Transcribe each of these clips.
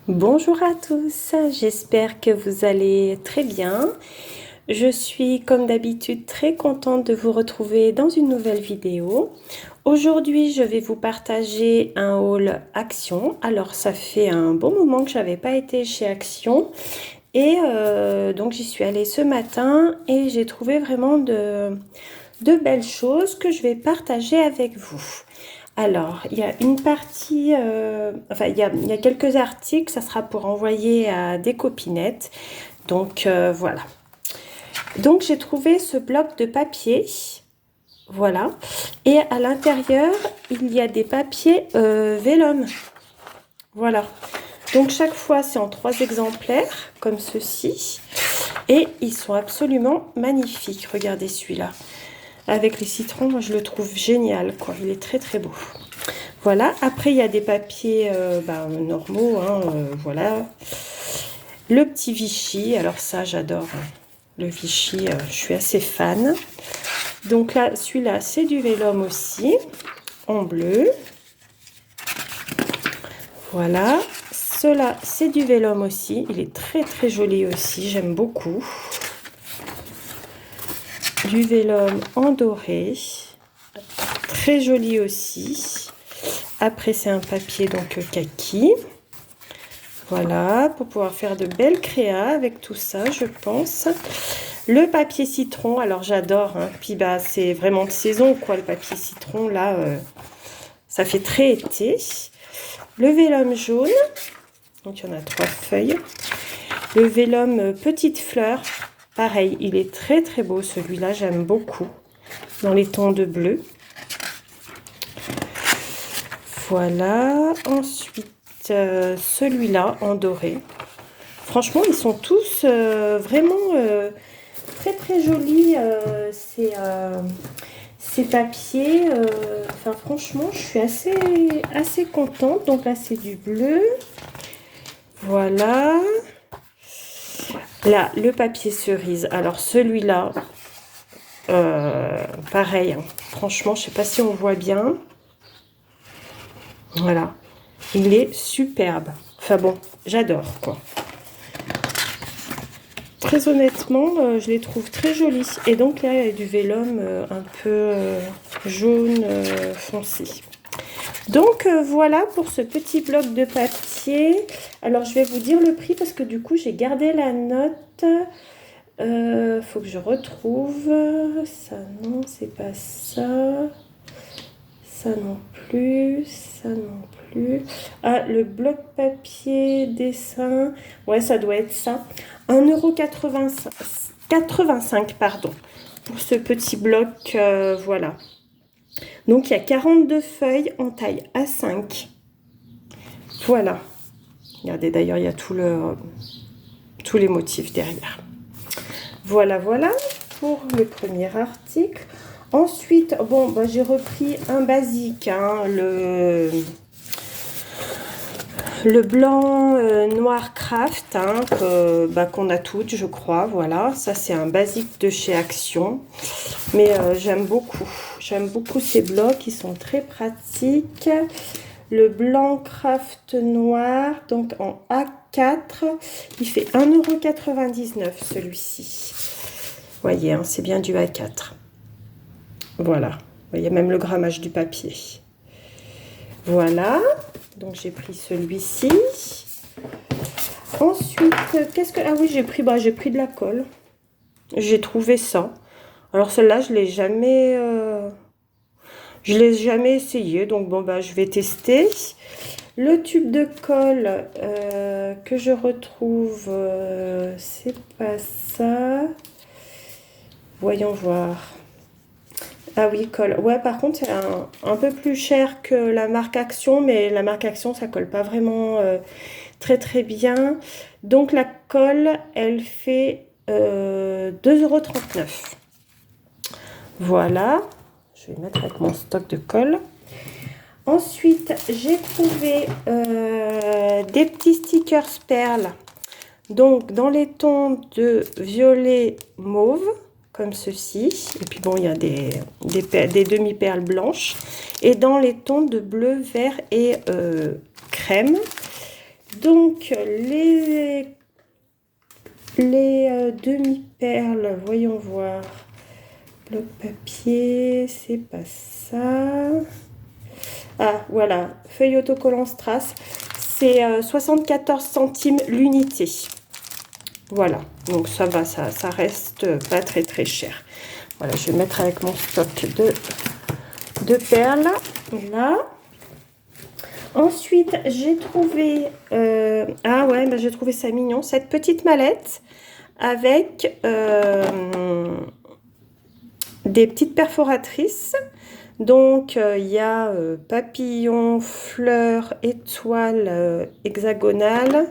Bonjour à tous, j'espère que vous allez très bien. Je suis comme d'habitude très contente de vous retrouver dans une nouvelle vidéo. Aujourd'hui, je vais vous partager un haul Action. Alors, ça fait un bon moment que j'avais pas été chez Action et donc j'y suis allée ce matin et j'ai trouvé vraiment de belles choses que je vais partager avec vous. Alors, il y a une partie, il y a quelques articles, ça sera pour envoyer à des copinettes. Donc, voilà. Donc, j'ai trouvé ce bloc de papier. Voilà. Et à l'intérieur, il y a des papiers vélum. Voilà. Donc, chaque fois, c'est en 3 exemplaires, comme ceci. Et ils sont absolument magnifiques. Regardez celui-là. Avec les citrons, moi, je le trouve génial, quoi. Il est très, très beau. Voilà, après il y a des papiers normaux, hein, voilà. Le petit Vichy, alors ça j'adore, hein. Le Vichy, je suis assez fan. Donc là, celui-là, c'est du vélum aussi, en bleu. Voilà, cela c'est du vélum aussi, il est très très joli aussi, j'aime beaucoup. Du vélum en doré, très joli aussi. Après c'est un papier donc kaki. Voilà, pour pouvoir faire de belles créas avec tout ça, je pense. Le papier citron, alors j'adore, hein. Puis bah c'est vraiment de saison, quoi, le papier citron, là, ça fait très été. Le vélum jaune, donc il y en a 3 feuilles. Le vélum petite fleur, pareil, il est très très beau, celui-là, j'aime beaucoup, dans les tons de bleu. Voilà, ensuite celui-là en doré. Franchement, ils sont tous vraiment très très jolis, ces papiers. Enfin, franchement, je suis assez contente. Donc là, c'est du bleu. Voilà. Là, le papier cerise. Alors, celui-là, pareil, hein. Franchement, je ne sais pas si on voit bien. Voilà. Il est superbe. Enfin bon, j'adore, quoi. Très honnêtement, je les trouve très jolis. Et donc là, il y a du vélum un peu jaune foncé. Donc voilà pour ce petit bloc de papier. Alors je vais vous dire le prix parce que du coup j'ai gardé la note. Faut que je retrouve. Ça non, c'est pas ça. Ça non plus. Ça non plus. Ah, le bloc papier dessin. Ouais, ça doit être ça. 1,85 €, pardon, pour ce petit bloc, voilà. Donc, il y a 42 feuilles en taille A5. Voilà. Regardez, d'ailleurs, il y a tous les motifs derrière. Voilà, voilà pour le premier article. Ensuite, bon, bah, j'ai repris un basique, hein, le blanc noir craft, hein, qu'on a toutes, je crois. Voilà, ça c'est un basique de chez Action. Mais j'aime beaucoup. J'aime beaucoup ces blocs, ils sont très pratiques. Le blanc craft noir, donc en A4, il fait 1,99 € celui-ci. Vous voyez, hein, c'est bien du A4. Voilà, vous voyez même le grammage du papier. Voilà. Donc j'ai pris celui-ci. Ensuite, qu'est-ce que... Ah oui, j'ai pris de la colle. J'ai trouvé ça. Alors celle-là, je l'ai jamais essayé. Donc bon, bah je vais tester. Le tube de colle que je retrouve, c'est pas ça. Voyons voir. Ah oui, colle. Ouais, par contre, c'est un peu plus cher que la marque Action, mais la marque Action, ça colle pas vraiment très très bien. Donc la colle, elle fait 2,39 €. Voilà. Je vais mettre avec mon stock de colle. Ensuite, j'ai trouvé des petits stickers perles. Donc, dans les tons de violet mauve, comme ceci. Et puis bon, il y a des demi-perles blanches. Et dans les tons de bleu, vert et crème. Donc, les demi-perles, voyons voir. Le papier, c'est pas ça. Ah, voilà, feuille autocollant Strass. C'est 74 centimes l'unité. Voilà, donc ça va, ça reste pas très très cher. Voilà, je vais mettre avec mon stock de perles. Là. Ensuite, j'ai trouvé... ah ouais, bah, j'ai trouvé ça mignon. Cette petite mallette avec des petites perforatrices. Donc, il y a papillon, fleurs, étoiles hexagonales,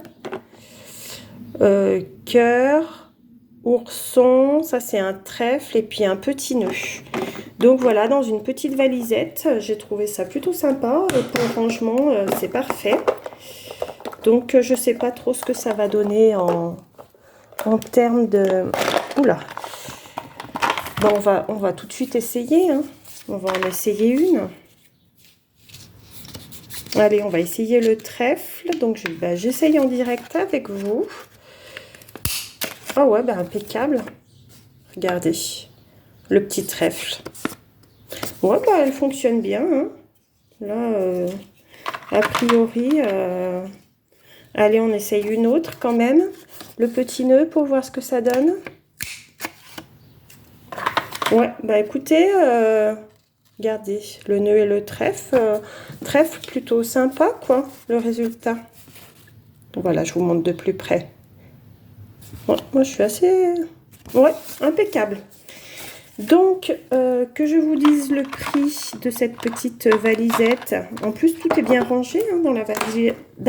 cœur, ourson, ça c'est un trèfle et puis un petit nœud. Donc voilà, dans une petite valisette, j'ai trouvé ça plutôt sympa. Pour le rangement, c'est parfait. Donc je sais pas trop ce que ça va donner en termes de... Oula. Bon, on va tout de suite essayer, hein. On va en essayer une. Allez, on va essayer le trèfle. Donc, j'essaye en direct avec vous. Ah ouais, bah impeccable. Regardez, le petit trèfle. Ouais, bah elle fonctionne bien, hein. Là, a priori, allez, on essaye une autre quand même. Le petit nœud pour voir ce que ça donne. Ouais, bah écoutez... regardez, le nœud et le trèfle. Trèfle plutôt sympa, quoi, le résultat. Voilà, je vous montre de plus près. Ouais, moi, je suis assez... Ouais, impeccable. Donc, que je vous dise le prix de cette petite valisette. En plus, tout est bien rangé hein, dans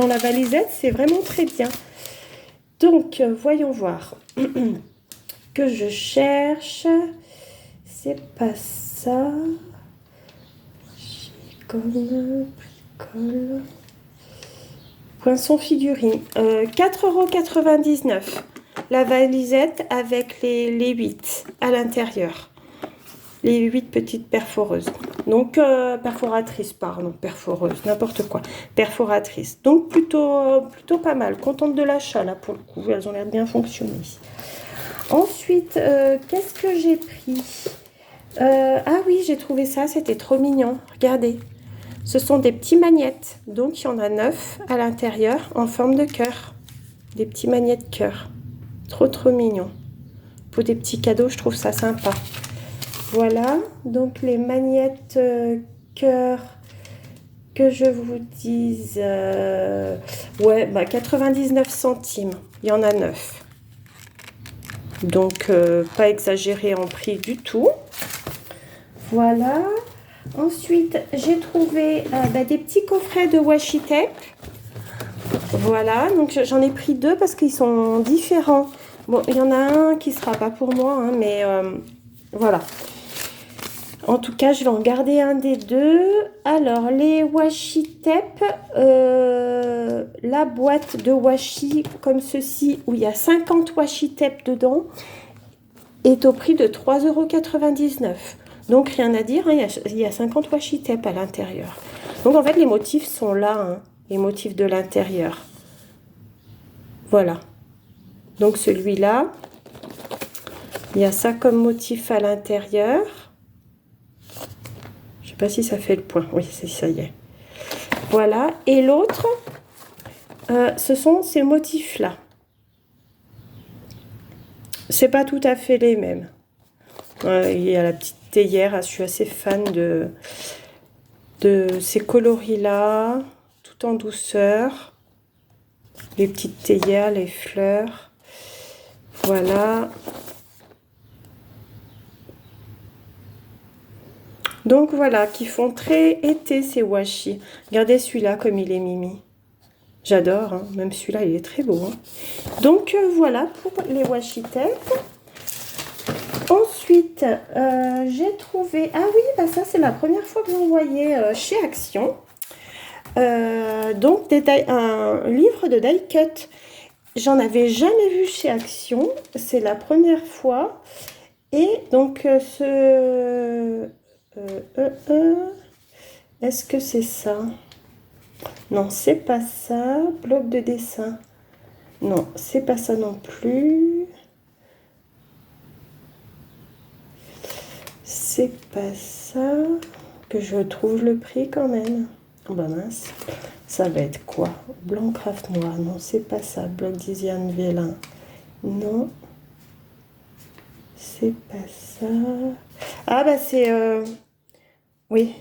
la valisette. C'est vraiment très bien. Donc, voyons voir. Que je cherche. C'est pas ça. Bricole. Poinçon figurine. 4,99 €. La valisette avec les 8 à l'intérieur. Les 8 petites perforeuses. Donc, perforatrices, pardon. Perforeuse, n'importe quoi. Perforatrice. Donc, plutôt pas mal. Contente de l'achat, là, pour le coup. Elles ont l'air de bien fonctionner. Ensuite, qu'est-ce que j'ai pris ah oui, j'ai trouvé ça. C'était trop mignon. Regardez. Ce sont des petits magnettes. Donc, il y en a 9 à l'intérieur en forme de cœur. Des petits magnettes cœur. Trop mignon. Pour des petits cadeaux, je trouve ça sympa. Voilà. Donc, les magnettes cœur, que je vous dise... ouais, bah 99 centimes. Il y en a 9. Donc, pas exagéré en prix du tout. Voilà. Ensuite, j'ai trouvé des petits coffrets de washi tape. Voilà, donc j'en ai pris 2 parce qu'ils sont différents. Bon, il y en a un qui sera pas pour moi, hein, mais voilà. En tout cas, je vais en garder un des 2. Alors, les washi tape, la boîte de washi comme ceci, où il y a 50 washi tape dedans, est au prix de 3,99 €. Donc, rien à dire, hein, il y a 50 washi tape à l'intérieur. Donc, en fait, les motifs sont là, hein, les motifs de l'intérieur. Voilà. Donc, celui-là, il y a ça comme motif à l'intérieur. Je ne sais pas si ça fait le point. Oui, ça y est. Voilà. Et l'autre, ce sont ces motifs-là. C'est pas tout à fait les mêmes. Il y a la petite théière, je suis assez fan de ces coloris-là, tout en douceur. Les petites théières, les fleurs. Voilà. Donc voilà, qui font très été ces washi. Regardez celui-là comme il est mimi. J'adore, hein. Même celui-là, il est très beau. Hein. Donc voilà pour les washi tape. Ensuite, j'ai trouvé... Ah oui, bah ça c'est la première fois que j'en voyais chez Action. Donc un livre de die cut. J'en avais jamais vu chez Action. C'est la première fois. Et donc est-ce que c'est ça? Non, c'est pas ça. Bloc de dessin. Non, c'est pas ça non plus. C'est pas ça. Que je trouve le prix quand même. Oh bah mince. Ça va être quoi? Blanc craft noir. Non, c'est pas ça. Bloc Diziane Vélin. Non. C'est pas ça. Ah bah c'est... oui.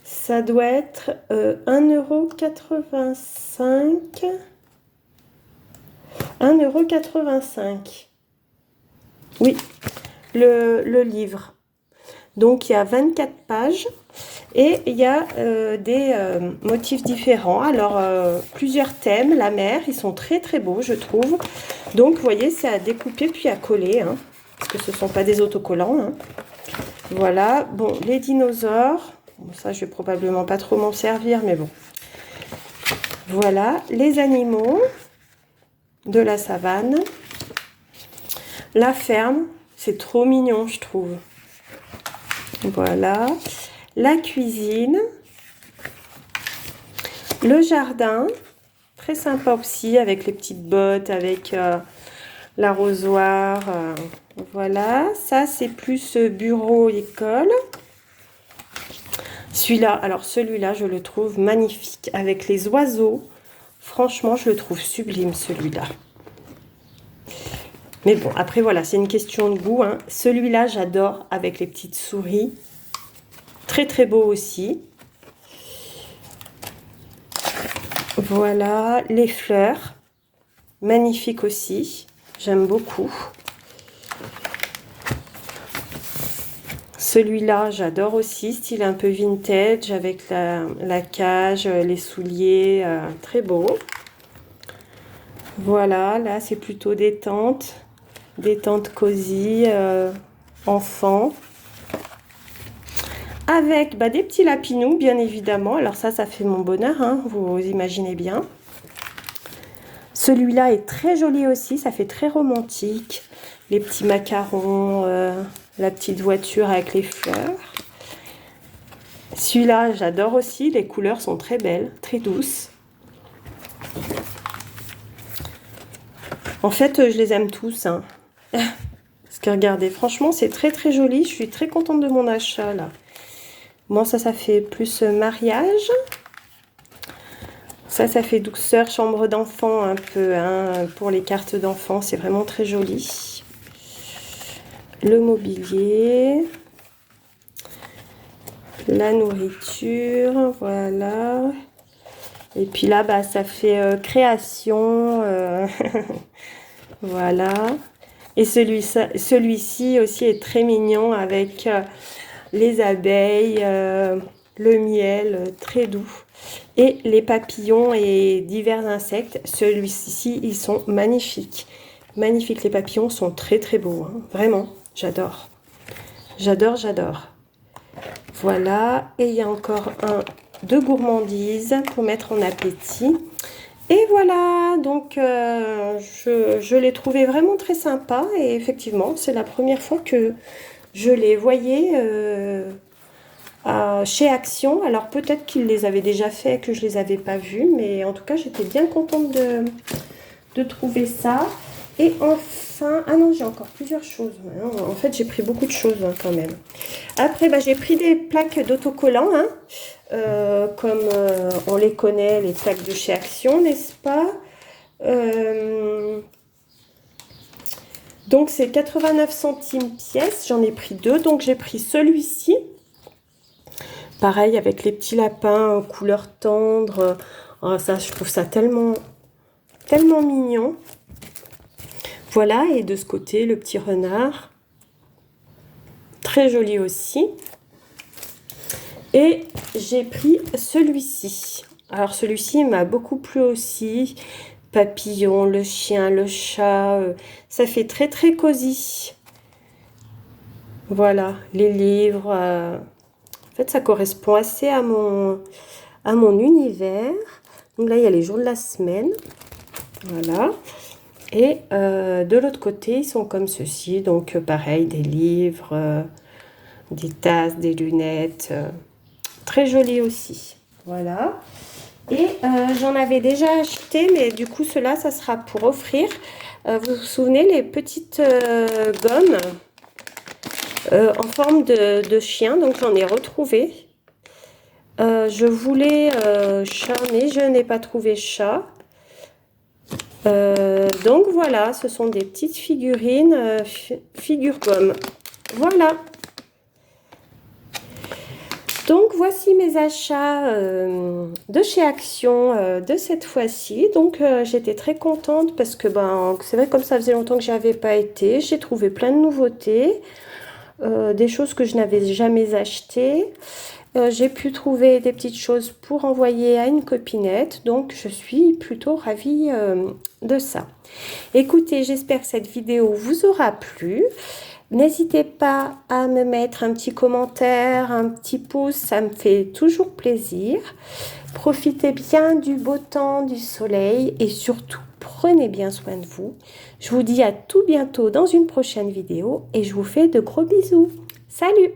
Ça doit être 1,85 €. 1,85 €. Oui, le livre. Donc il y a 24 pages et il y a des motifs différents. Alors plusieurs thèmes, la mer, ils sont très très beaux je trouve. Donc vous voyez, c'est à découper puis à coller, hein, parce que ce ne sont pas des autocollants. Hein. Voilà, bon, les dinosaures. Bon, ça je vais probablement pas trop m'en servir, mais bon. Voilà, les animaux de la savane. La ferme, c'est trop mignon, je trouve. Voilà. La cuisine. Le jardin. Très sympa aussi, avec les petites bottes, avec l'arrosoir. Voilà. Ça, c'est plus bureau, école. Celui-là, alors celui-là, je le trouve magnifique. Avec les oiseaux. Franchement, je le trouve sublime, celui-là. Mais bon, après, voilà, c'est une question de goût. Hein. Celui-là, j'adore, avec les petites souris. Très, très beau aussi. Voilà, les fleurs. Magnifique aussi. J'aime beaucoup. Celui-là, j'adore aussi. Style un peu vintage, avec la cage, les souliers. Très beau. Voilà, là, c'est plutôt détente. Détente cosy, enfant. Avec des petits lapinous, bien évidemment. Alors ça fait mon bonheur, hein, vous imaginez bien. Celui-là est très joli aussi, ça fait très romantique. Les petits macarons, la petite voiture avec les fleurs. Celui-là, j'adore aussi, les couleurs sont très belles, très douces. En fait, je les aime tous, hein. Parce que regardez, franchement, c'est très très joli. Je suis très contente de mon achat, là. Bon, ça fait plus mariage. Ça fait douceur, chambre d'enfant un peu, hein, pour les cartes d'enfant. C'est vraiment très joli. Le mobilier. La nourriture, voilà. Et puis là, ça fait création. Voilà. Et celui-ci aussi est très mignon avec les abeilles, le miel, très doux. Et les papillons et divers insectes, celui-ci, ils sont magnifiques. Magnifiques, les papillons sont très très beaux, hein. Vraiment, j'adore. J'adore, j'adore. Voilà, et il y a encore un de gourmandise pour mettre en appétit. Et voilà, donc je l'ai trouvé vraiment très sympa et effectivement, c'est la première fois que je les voyais chez Action. Alors peut-être qu'ils les avaient déjà fait, que je les avais pas vus, mais en tout cas, j'étais bien contente de trouver ça. Et enfin, ah non, j'ai encore plusieurs choses. En fait, j'ai pris beaucoup de choses hein, quand même. Après, j'ai pris des plaques d'autocollants, hein, comme on les connaît, les plaques de chez Action, n'est-ce pas? Donc, c'est 89 centimes pièce. J'en ai pris deux. Donc, j'ai pris celui-ci. Pareil, avec les petits lapins, couleur tendre. Oh, ça, je trouve ça tellement, tellement mignon. Voilà, et de ce côté, le petit renard. Très joli aussi. Et j'ai pris celui-ci. Alors, celui-ci m'a beaucoup plu aussi. Papillon, le chien, le chat. Ça fait très, très cosy. Voilà, les livres. En fait, ça correspond assez à mon univers. Donc là, il y a les jours de la semaine. Voilà. Et de l'autre côté, ils sont comme ceci. Donc, pareil, des livres, des tasses, des lunettes. Très joli aussi. Voilà. Et j'en avais déjà acheté, mais du coup, cela, ça sera pour offrir. Vous vous souvenez, les petites gommes en forme de chien, donc j'en ai retrouvé. Je voulais chat, mais je n'ai pas trouvé chat. Donc voilà, ce sont des petites figurines, figure gomme. Voilà. Donc voici mes achats de chez Action de cette fois-ci. Donc j'étais très contente parce que c'est vrai, comme ça faisait longtemps que j'avais pas été, j'ai trouvé plein de nouveautés, des choses que je n'avais jamais achetées. J'ai pu trouver des petites choses pour envoyer à une copinette, donc je suis plutôt ravie de ça. Écoutez, j'espère que cette vidéo vous aura plu. N'hésitez pas à me mettre un petit commentaire, un petit pouce, ça me fait toujours plaisir. Profitez bien du beau temps, du soleil et surtout, prenez bien soin de vous. Je vous dis à tout bientôt dans une prochaine vidéo et je vous fais de gros bisous. Salut!